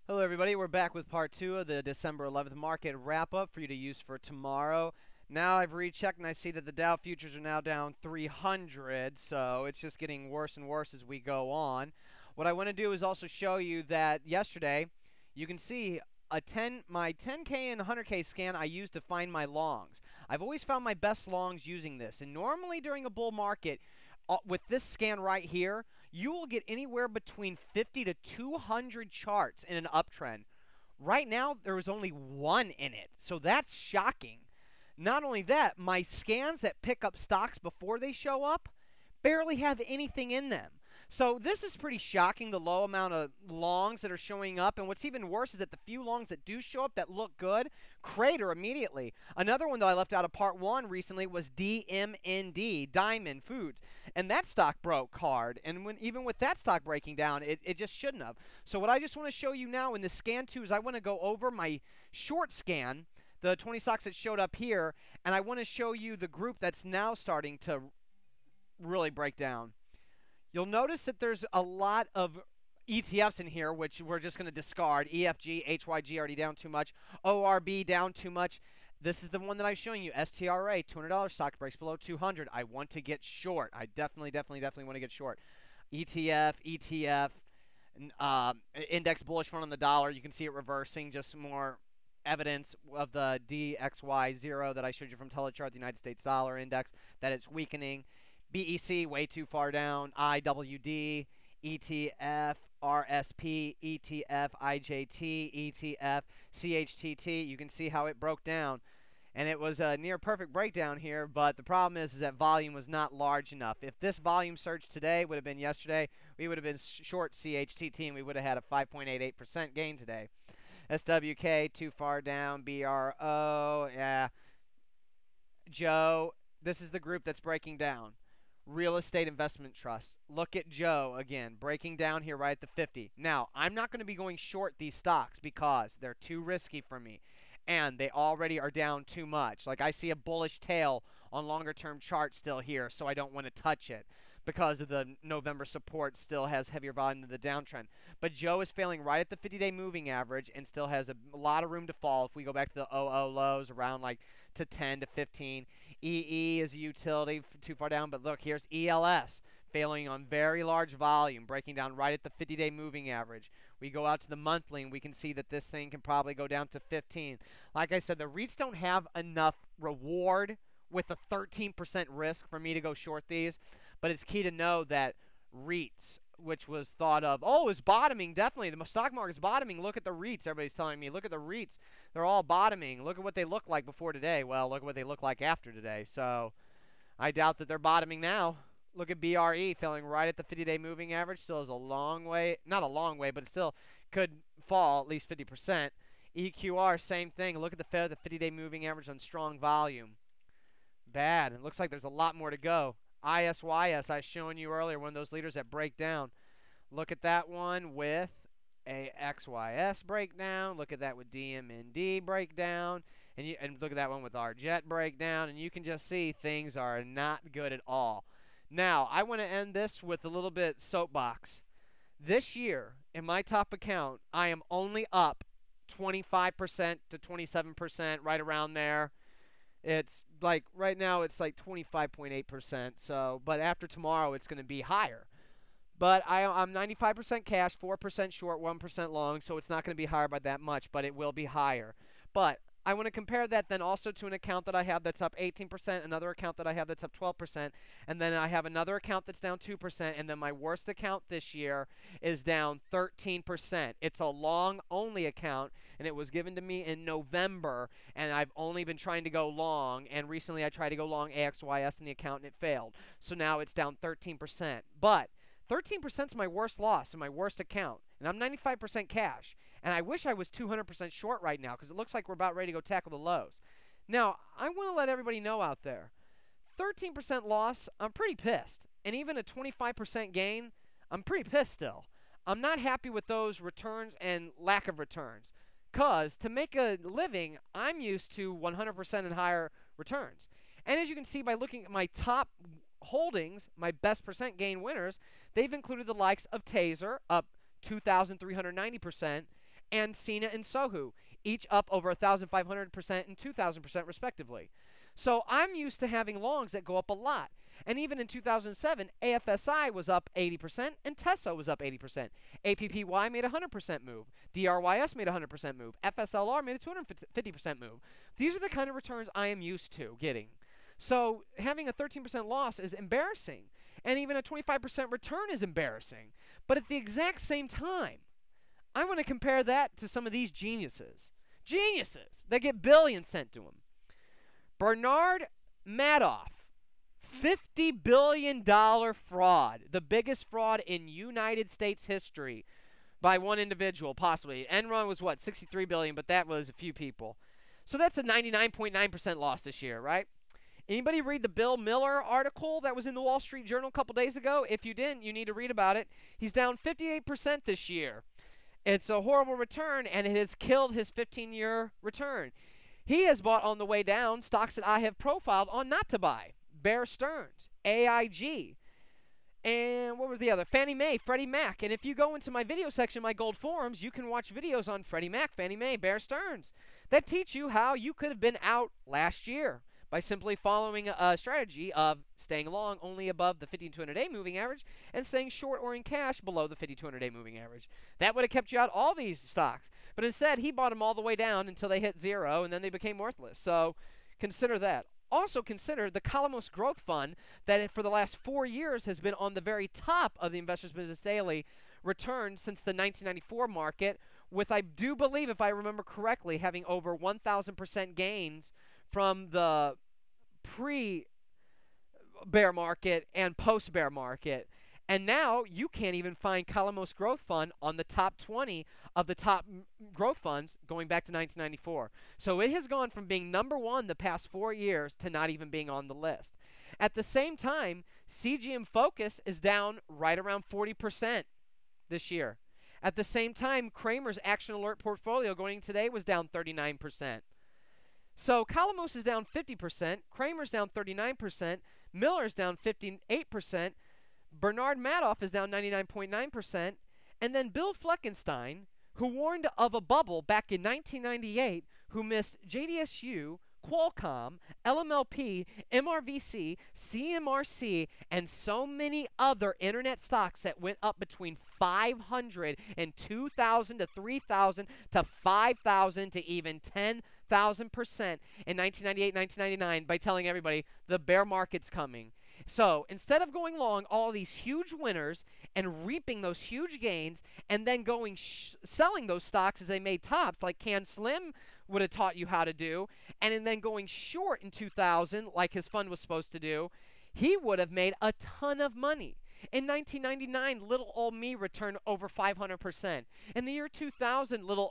Hello, everybody. We're back with part two of the December 11th market wrap up for you to use for tomorrow. Now I've rechecked and I see that the Dow futures are now down 300, so it's just getting worse and worse as we go on. What I want to do is also show you that yesterday you can see my 10K and 100K scan I used to find my longs. I've always found my best longs using this, and normally during a bull market, with this scan right here, you will get anywhere between 50 to 200 charts in an uptrend. Right now, there was only one in it, so that's shocking. Not only that, my scans that pick up stocks before they show up barely have anything in them. So this is pretty shocking, the low amount of longs that are showing up. And what's even worse is that the few longs that do show up that look good crater immediately. Another one that I left out of part one recently was DMND, Diamond Foods. And that stock broke hard. And even with that stock breaking down, it just shouldn't have. So what I just want to show you now in the scan two is I want to go over my short scan, the 20 stocks that showed up here, and I want to show you the group that's now starting to really break down. You'll notice that there's a lot of ETFs in here, which we're just going to discard. EFG, HYG already down too much. ORB down too much. This is the one that I'm showing you. STRA, $200 stock breaks below 200. I want to get short. I definitely want to get short. ETF, index bullish front on the dollar. You can see it reversing. Just more evidence of the DXY0 that I showed you from Telechart, the United States dollar index, that it's weakening. BEC way too far down. IWD, ETF, RSP, ETF, IJT, ETF, CHTT. You can see how it broke down. And it was a near perfect breakdown here, but the problem is that volume was not large enough. If this volume surge today would have been yesterday, we would have been short CHTT and we would have had a 5.88% gain today. SWK too far down. BRO, yeah. Joe, this is the group that's breaking down. Real estate investment trust. Look at Joe again, breaking down here right at the 50. Now, I'm not going to be going short these stocks because they're too risky for me. And they already are down too much. Like I see a bullish tail on longer term charts still here, so I don't want to touch it because of the November support still has heavier volume than the downtrend. But Joe is failing right at the 50-day moving average and still has a lot of room to fall if we go back to the 00 lows around like to 10 to 15. EE is a utility too far down, but look, here's ELS failing on very large volume, breaking down right at the 50-day moving average. We go out to the monthly and we can see that this thing can probably go down to 15. Like I said, the REITs don't have enough reward with a 13% risk for me to go short these, but it's key to know that REITs, which was thought of, oh, is bottoming, definitely. The stock market's bottoming. Look at the REITs. Everybody's telling me, look at the REITs. They're all bottoming. Look at what they look like before today. Well, look at what they look like after today. So I doubt that they're bottoming now. Look at BRE falling right at the 50-day moving average. Still is a long way. Not a long way, but it still could fall at least 50%. EQR, same thing. Look at the 50-day moving average on strong volume. Bad. It looks like there's a lot more to go. ISYS, I was showing you earlier, one of those leaders that break down. Look at that one with a XYS breakdown. Look at that with DMND breakdown. And look at that one with our jet breakdown. And you can just see things are not good at all. Now, I want to end this with a little bit soapbox. This year, in my top account, I am only up 25% to 27%, right around there. It's like right now it's like 25.8%. So, but after tomorrow it's going to be higher. But I'm 95% cash, 4% short, 1% long, so it's not going to be higher by that much, but it will be higher. But I want to compare that then also to an account that I have that's up 18%, another account that I have that's up 12%, and then I have another account that's down 2%, and then my worst account this year is down 13%. It's a long-only account, and it was given to me in November, and I've only been trying to go long, and recently I tried to go long AXYS in the account, and it failed. So now it's down 13%. But 13% is my worst loss in my worst account, and I'm 95% cash. And I wish I was 200% short right now because it looks like we're about ready to go tackle the lows. Now, I want to let everybody know out there, 13% loss, I'm pretty pissed. And even a 25% gain, I'm pretty pissed still. I'm not happy with those returns and lack of returns. Because to make a living, I'm used to 100% and higher returns. And as you can see by looking at my top holdings, my best percent gain winners, they've included the likes of Taser, up 2,390%, and Cena and Sohu, each up over 1,500% and 2,000% respectively. So I'm used to having longs that go up a lot. And even in 2007, AFSI was up 80% and Teso was up 80%. APPY made a 100% move. DRYS made a 100% move. FSLR made a 250% move. These are the kind of returns I am used to getting. So having a 13% loss is embarrassing. And even a 25% return is embarrassing. But at the exact same time, I want to compare that to some of these geniuses. Geniuses that get billions sent to them. Bernard Madoff. $50 billion fraud. The biggest fraud in United States history by one individual, possibly. Enron was what, $63 billion, but that was a few people. So that's a 99.9% loss this year, right? Anybody read the Bill Miller article that was in the Wall Street Journal a couple days ago? If you didn't, you need to read about it. He's down 58% this year. It's a horrible return, and it has killed his 15-year return. He has bought on the way down stocks that I have profiled on not to buy. Bear Stearns, AIG, and what was the other? Fannie Mae, Freddie Mac. And if you go into my video section, my gold forums, you can watch videos on Freddie Mac, Fannie Mae, Bear Stearns that teach you how you could have been out last year by simply following a strategy of staying long only above the 50-200-day moving average and staying short or in cash below the 50-200-day moving average. That would have kept you out all these stocks. But instead, he bought them all the way down until they hit zero, and then they became worthless. So consider that. Also consider the Calamos Growth Fund that for the last 4 years has been on the very top of the Investors Business Daily return since the 1994 market, with, I do believe, if I remember correctly, having over 1,000% gains from the pre-bear market and post-bear market. And now you can't even find Calamos Growth Fund on the top 20 of the top growth funds going back to 1994. So it has gone from being number one the past 4 years to not even being on the list. At the same time, CGM Focus is down right around 40% this year. At the same time, Cramer's Action Alert portfolio going today was down 39%. So Calamos is down 50%, Cramer's down 39%, Miller's down 58%, Bernard Madoff is down 99.9%, and then Bill Fleckenstein, who warned of a bubble back in 1998, who missed JDSU, Qualcomm, LMLP, MRVC, CMRC, and so many other internet stocks that went up between 500 and 2,000 to 3,000 to 5,000 to even 10,000% in 1998, 1999 by telling everybody the bear market's coming. So instead of going long all these huge winners and reaping those huge gains and then going selling those stocks as they made tops like Can Slim would have taught you how to do, and then going short in 2000 like his fund was supposed to do, he would have made a ton of money. In 1999, little old me returned over 500%. In the year 2000, little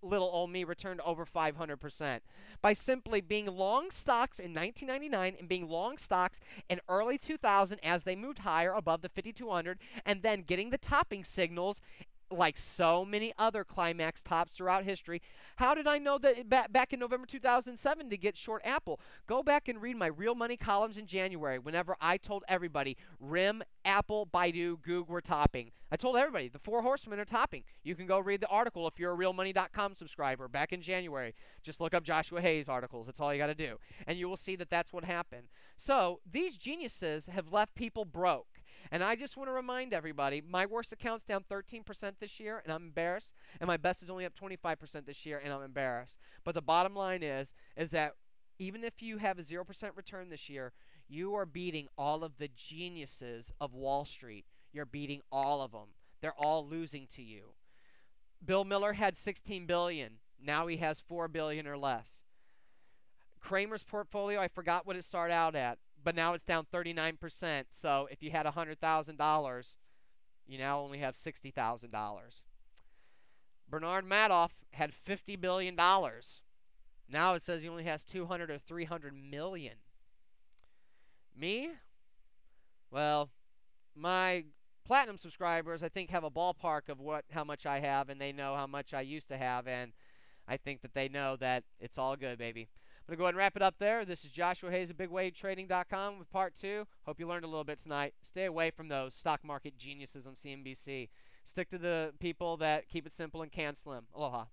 old me returned over 500% by simply being long stocks in 1999 and being long stocks in early 2000 as they moved higher above the 5200, and then getting the topping signals like so many other climax tops throughout history. How did I know that back in November 2007 to get short Apple? Go back and read my Real Money columns in January whenever I told everybody RIM, Apple, Baidu, Google were topping. I told everybody the four horsemen are topping. You can go read the article if you're a realmoney.com subscriber back in January. Just look up Joshua Hayes articles. That's all you got to do. And you will see that that's what happened. So these geniuses have left people broke. And I just want to remind everybody, my worst account's down 13% this year, and I'm embarrassed. And my best is only up 25% this year, and I'm embarrassed. But the bottom line is that even if you have a 0% return this year, you are beating all of the geniuses of Wall Street. You're beating all of them. They're all losing to you. Bill Miller had $16 billion. Now he has $4 billion or less. Cramer's portfolio, I forgot what it started out at, but now it's down 39%. So if you had $100,000, you now only have $60,000. Bernard Madoff had $50 billion. Now it says he only has 200 or 300 million. Me? Well, my platinum subscribers, I think, have a ballpark of how much I have, and they know how much I used to have, and I think that they know that it's all good, baby. I'm going to go ahead and wrap it up there. This is Joshua Hayes of BigWaveTrading.com with part 2. Hope you learned a little bit tonight. Stay away from those stock market geniuses on CNBC. Stick to the people that keep it simple and can slim. Aloha.